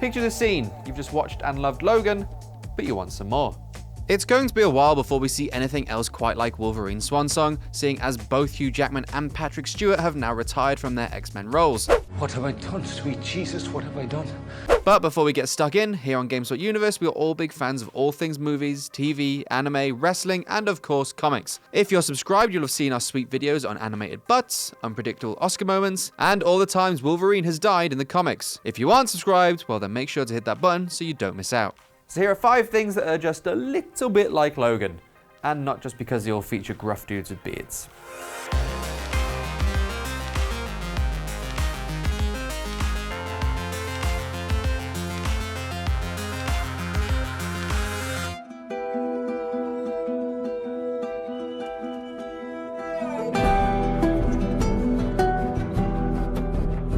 Picture the scene. You've just watched and loved Logan, but you want some more. It's going to be a while before we see anything else quite like Wolverine's swan song, seeing as both Hugh Jackman and Patrick Stewart have now retired from their X-Men roles. What have I done, sweet Jesus? What have I done? But before we get stuck in, here on GameSpot Universe, we are all big fans of all things movies, TV, anime, wrestling, and of course, comics. If you're subscribed, you'll have seen our sweet videos on animated butts, unpredictable Oscar moments, and all the times Wolverine has died in the comics. If you aren't subscribed, well then make sure to hit that button so you don't miss out. So here are 5 things that are just a little bit like Logan, and not just because they all feature gruff dudes with beards.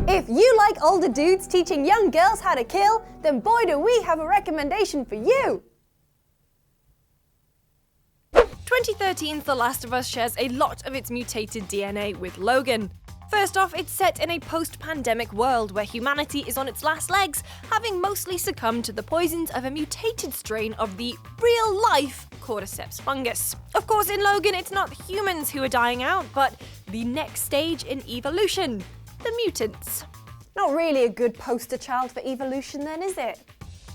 If you like older dudes teaching young girls how to kill, then boy do we have a recommendation for you! 2013's The Last of Us shares a lot of its mutated DNA with Logan. First off, it's set in a post-pandemic world where humanity is on its last legs, having mostly succumbed to the poisons of a mutated strain of the real-life cordyceps fungus. Of course, in Logan, it's not humans who are dying out, but the next stage in evolution. The mutants. Not really a good poster child for evolution then, is it?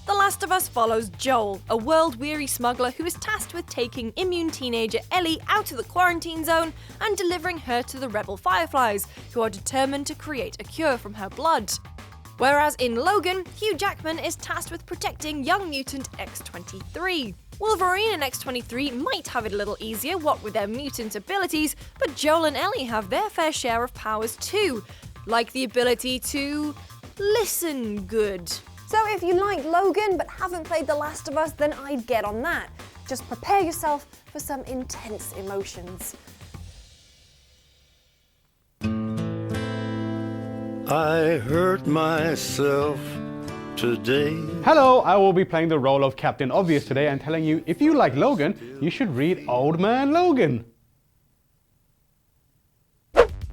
The Last of Us follows Joel, a world-weary smuggler who is tasked with taking immune teenager Ellie out of the quarantine zone and delivering her to the rebel Fireflies, who are determined to create a cure from her blood. Whereas in Logan, Hugh Jackman is tasked with protecting young mutant X-23. Wolverine and X-23 might have it a little easier, what with their mutant abilities, but Joel and Ellie have their fair share of powers too, like the ability to listen good. So if you like Logan but haven't played The Last of Us, then I'd get on that. Just prepare yourself for some intense emotions. I hurt myself today. Hello, I will be playing the role of Captain Obvious today and telling you if you like Logan, you should read Old Man Logan.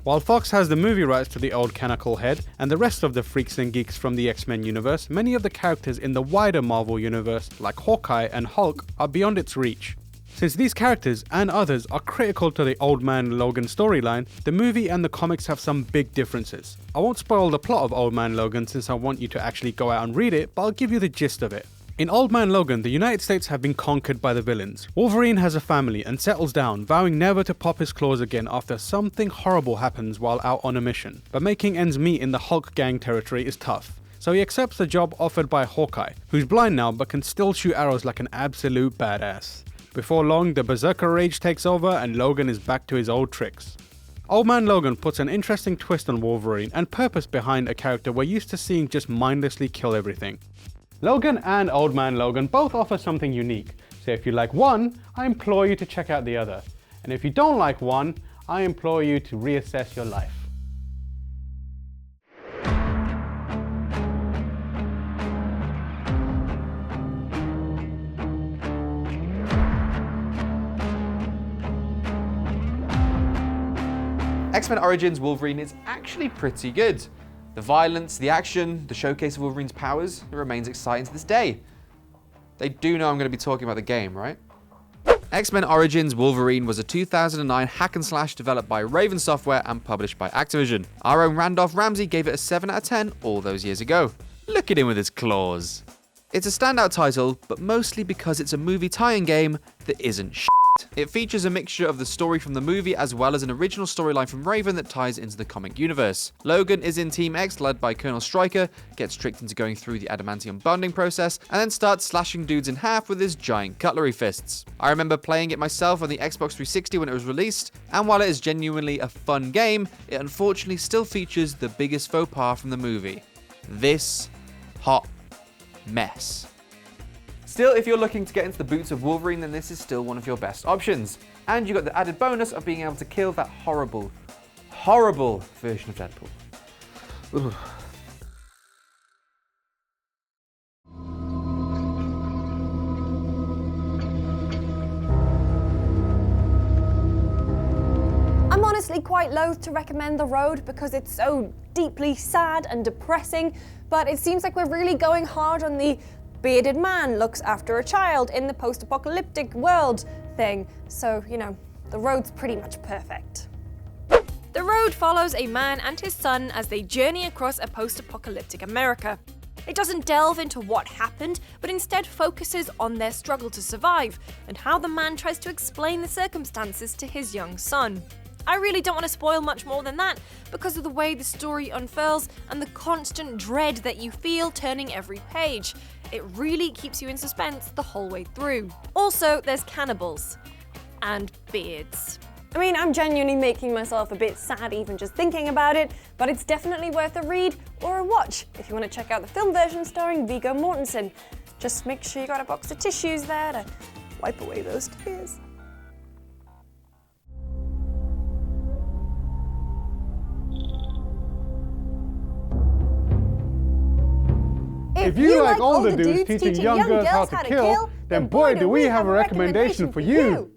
While Fox has the movie rights to the old canonical head and the rest of the freaks and geeks from the X-Men universe, many of the characters in the wider Marvel universe, like Hawkeye and Hulk, are beyond its reach. Since these characters and others are critical to the Old Man Logan storyline, the movie and the comics have some big differences. I won't spoil the plot of Old Man Logan since I want you to actually go out and read it, but I'll give you the gist of it. In Old Man Logan, the United States have been conquered by the villains. Wolverine has a family and settles down, vowing never to pop his claws again after something horrible happens while out on a mission. But making ends meet in the Hulk gang territory is tough. So he accepts the job offered by Hawkeye, who's blind now but can still shoot arrows like an absolute badass. Before long, the Berserker rage takes over and Logan is back to his old tricks. Old Man Logan puts an interesting twist on Wolverine and purpose behind a character we're used to seeing just mindlessly kill everything. Logan and Old Man Logan both offer something unique, so if you like one, I implore you to check out the other. And if you don't like one, I implore you to reassess your life. X-Men Origins Wolverine is actually pretty good. The violence, the action, the showcase of Wolverine's powers, it remains exciting to this day. They do know I'm going to be talking about the game, right? X-Men Origins Wolverine was a 2009 hack and slash developed by Raven Software and published by Activision. Our own Randolph Ramsey gave it a 7 out of 10 all those years ago. Look at him with his claws. It's a standout title, but mostly because it's a movie tie-in game that isn't shit. It features a mixture of the story from the movie as well as an original storyline from Raven that ties into the comic universe. Logan is in Team X led by Colonel Stryker, gets tricked into going through the adamantium bonding process, and then starts slashing dudes in half with his giant cutlery fists. I remember playing it myself on the Xbox 360 when it was released, and while it is genuinely a fun game, it unfortunately still features the biggest faux pas from the movie. This hot mess. Still, if you're looking to get into the boots of Wolverine, then this is still one of your best options. And you got the added bonus of being able to kill that horrible, horrible version of Deadpool. Ugh. I'm honestly definitely quite loath to recommend The Road because it's so deeply sad and depressing, but it seems like we're really going hard on the bearded man looks after a child in the post-apocalyptic world thing. So, you know, The Road's pretty much perfect. The Road follows a man and his son as they journey across a post-apocalyptic America. It doesn't delve into what happened, but instead focuses on their struggle to survive and how the man tries to explain the circumstances to his young son. I really don't want to spoil much more than that because of the way the story unfurls and the constant dread that you feel turning every page. It really keeps you in suspense the whole way through. Also, there's cannibals. And beards. I mean, I'm genuinely making myself a bit sad even just thinking about it, but it's definitely worth a read or a watch if you want to check out the film version starring Viggo Mortensen. Just make sure you got a box of tissues there to wipe away those tears. If you like older dudes teaching young girls how to kill, then boy do we have a recommendation for you.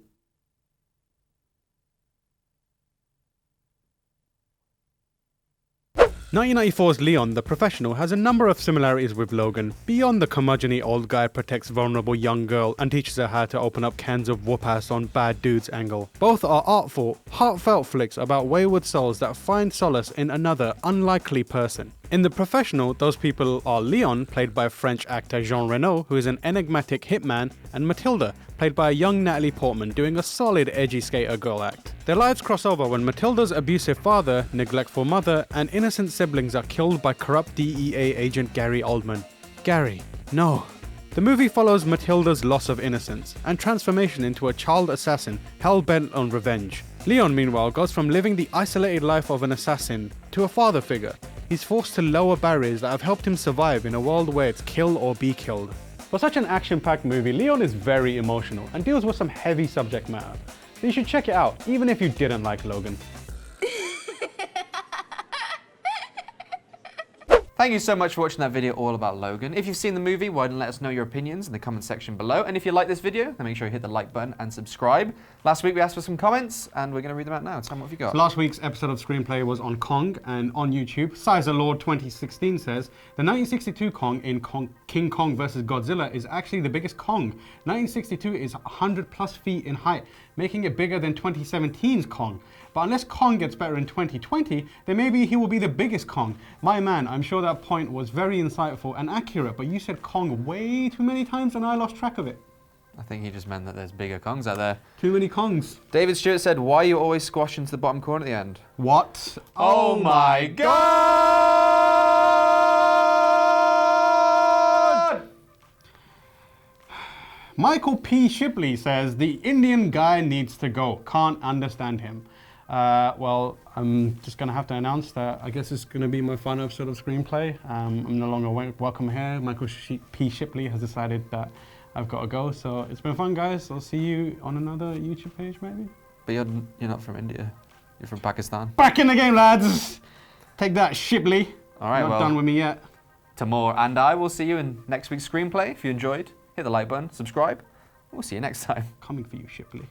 1994's Leon, the Professional, has a number of similarities with Logan. Beyond the curmudgeon-y old guy protects vulnerable young girl and teaches her how to open up cans of whoop-ass on bad dudes angle. Both are artful, heartfelt flicks about wayward souls that find solace in another unlikely person. In The Professional, those people are Leon, played by French actor Jean Reno, who is an enigmatic hitman, and Matilda, played by a young Natalie Portman, doing a solid edgy skater girl act. Their lives cross over when Matilda's abusive father, neglectful mother, and innocent siblings are killed by corrupt DEA agent Gary Oldman. Gary, no. The movie follows Matilda's loss of innocence and transformation into a child assassin hell-bent on revenge. Leon, meanwhile, goes from living the isolated life of an assassin to a father figure. He's forced to lower barriers that have helped him survive in a world where it's kill or be killed. For such an action-packed movie, Leon is very emotional and deals with some heavy subject matter. So you should check it out, even if you didn't like Logan. Thank you so much for watching that video all about Logan. If you've seen the movie, why don't let us know your opinions in the comment section below. And if you like this video, then make sure you hit the like button and subscribe. Last week we asked for some comments, and we're going to read them out now. Tell me what have you got. Last week's episode of Screenplay was on Kong, and on YouTube, Sizer Lord 2016 says, the 1962 Kong in King Kong vs. Godzilla is actually the biggest Kong. 1962 is 100 plus feet in height, making it bigger than 2017's Kong. But unless Kong gets better in 2020, then maybe he will be the biggest Kong. My man, I'm sure that point was very insightful and accurate, but you said Kong way too many times and I lost track of it. I think he just meant that there's bigger Kongs out there. Too many Kongs. David Stewart said, why are you always squashing to the bottom corner at the end? What? Oh my God! Michael P. Shipley says, the Indian guy needs to go. Can't understand him. Well, I'm just going to have to announce that I guess it's going to be my final episode of Screenplay. I'm no longer welcome here. Michael P. Shipley has decided that I've got to go. So it's been fun, guys. I'll see you on another YouTube page, maybe. But you're not from India. You're from Pakistan. Back in the game, lads. Take that, Shipley. All right, Not done with me yet. Tamor and I will see you in next week's Screenplay. If you enjoyed, hit the like button, subscribe. We'll see you next time. Coming for you, Shipley.